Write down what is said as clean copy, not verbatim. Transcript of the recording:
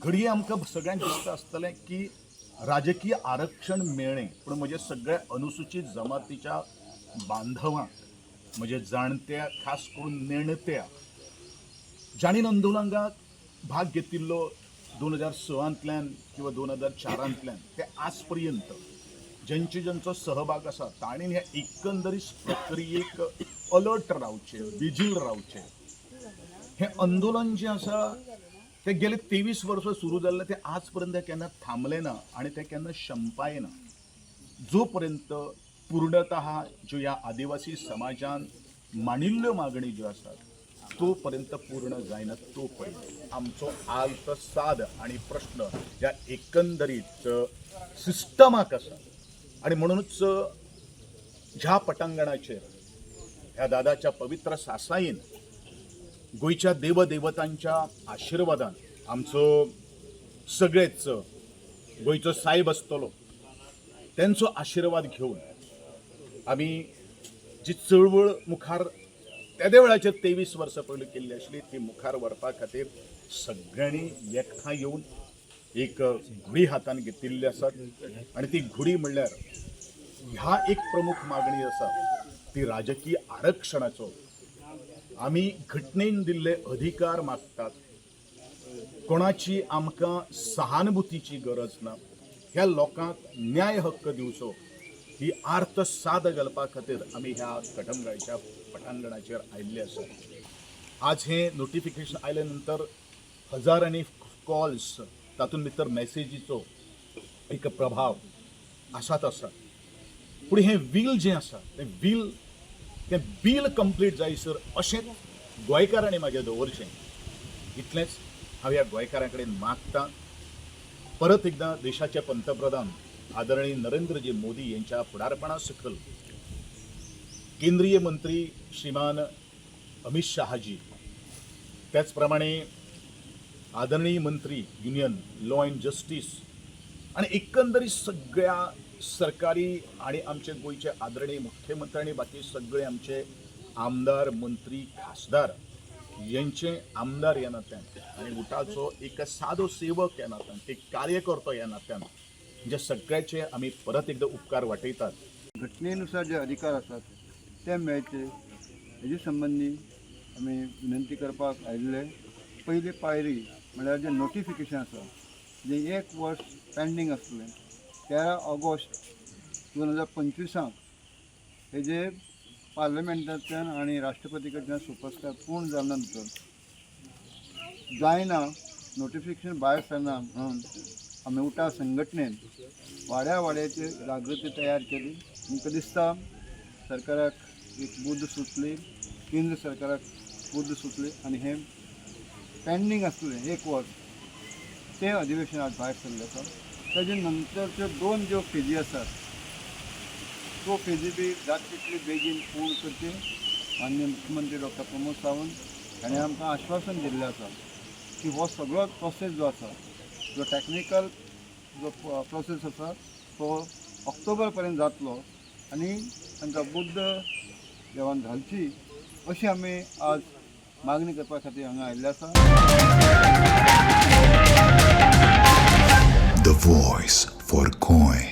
घडये आमकां सगळ्यांक दिसता आसतलें की राजकीय आरक्षण मेळ्ळें पूण म्हज्या सगळ्या अनुसूचित जमातीच्या बांधवांक म्हज्या जाणट्या खास करून नेणत्या जाणीन आंदोलनात भाग घेतिल्लो 2006 किंवा 2004 ते आज पर्यंत ज्यांचो सहभाग आसा ताणीन ह्या एकंदरीत प्रक्रियेक अलर्ट रावचे विजील रावचे. हे आंदोलन जे आसा ते गेले 23 वर्सां सुरू जाल्लें ते आज पर्यंत केन्ना थांबलें ना आनी ते केन्ना शंपायना. जो पर्यंत पूर्णतः ज्यो ह्या आदिवासी समाजान मानिल्ल्यो मागणी ज्यो आसात तो पर्यंत पूर्ण जायना तो पर्यंत आमचो आल्त साद आनी प्रश्न ह्या एकंदरीत सिस्टमाक आसा. आनी म्हणूनच ह्या पटांगणाचेर ह्या दादाच्या पवित्र सासाईन गोंयच्या देवदेवतांच्या आशिर्वादान आमचो सगळेच गोंयचो साहेब आसतलो त्यांचो आशिर्वाद घेवन आमी जी चळवळ मुखार त्या वेळाचेर 23 वर्सां पयलीं केल्ली आशिल्ली ती मुखार व्हरपा खातीर सगळ्यांनी एकठांय येवन एक घुडी हातान घेतिल्ली आसात आनी ती घुडी म्हणल्यार ह्या एक प्रमुख मागणी आसा ती राजकीय आरक्षणाचो. आमी घटनेन दिल्ले अधिकार मागतात. कोणाची आमकां सहानुभुतीची गरज ना. ह्या लोकांक न्याय हक्क दिवचो ही आर्त साद घालपा खातीर आमी ह्या कटमगाळच्या पटांगणाचेर आयिल्ले आसा. आज हे नोटिफिकेशन आयले नंतर हजारांनी कॉल्स तातूंत भितर मॅसेजीचो एक प्रभाव आसात आसा. पूण हें वील जें आसा तें बील कंप्लीट जायसर अशेंच गोंयकारांनी म्हाजें दवरचें इतलेंच हांव ह्या गोंयकारां कडेन मागतां. परत एकदां देशाचे पंतप्रधान आदरणीय नरेंद्रजी मोदी यांच्या फुडारपणा सकल केंद्रीय मंत्री श्रीमान अमित शहाजी त्याच प्रमाणे आदरणीय मंत्री युनियन लॉ अँड जस्टीस आणि एकंदरीत सगळ्या सरकारी आणि आमचे गोयचे आदरणीय मुख्यमंत्री आणि बाकी सगळे आमचे आमदार मंत्री खासदार यांचे आमदार ह्या नात्यान आणि उठाचो एक सादो सेवक ह्या नात्यान एक कार्यकर्तो ह्या नात्यान म्हणजे सगळ्याचे आम्ही परत एकदा उपकार वाटयतात. घटनेनुसार जे अधिकार आसात ते मेळचे हेजे संबंधी आमी विनंती करपाक आयिल्ले. पयली पायरी म्हळ्यार जे नोटिफिकेशन आसा जे 1 वर्स पेंडींग आसलें 13 ऑगस्ट 2025 हेजे पार्लमेंटांतल्यान आनी राष्ट्रपती कडल्यान सुपरस्टार पूर्ण जाल्या नंतर जायना नोटिफिकेशन भायर सरना म्हणून आमी उठा संघटनेन वाड्यावाड्याची जागृती तयार केली. आमकां दिसता सरकाराक एक बुद्ध सुचली, केंद्र सरकाराक बुद्ध सुचली आनी हें पेंडींग आसलें 1 वर्स तें अधिवेशन आज भायर सरलें आसा. ताजे नंतरच्यो 2 ज्यो फेजी आसात तो फेजी बी जाता तितली बेगीन पूर्ण करची. माननीय मुख्यमंत्री डॉक्टर प्रमोद सावंत हाणें आमकां आश्वासन दिल्लें आसा की हो सगळो प्रोसेस जो आसा जो टॅक्निकल जो प्रोसेस आसा तो ऑक्टोबर पर्यंत जातलो आनी तांकां बुद्ध देवान घालची अशी आमी आज मागणी करपा खातीर हांगा आयिल्ले आसा. The voice for Goy.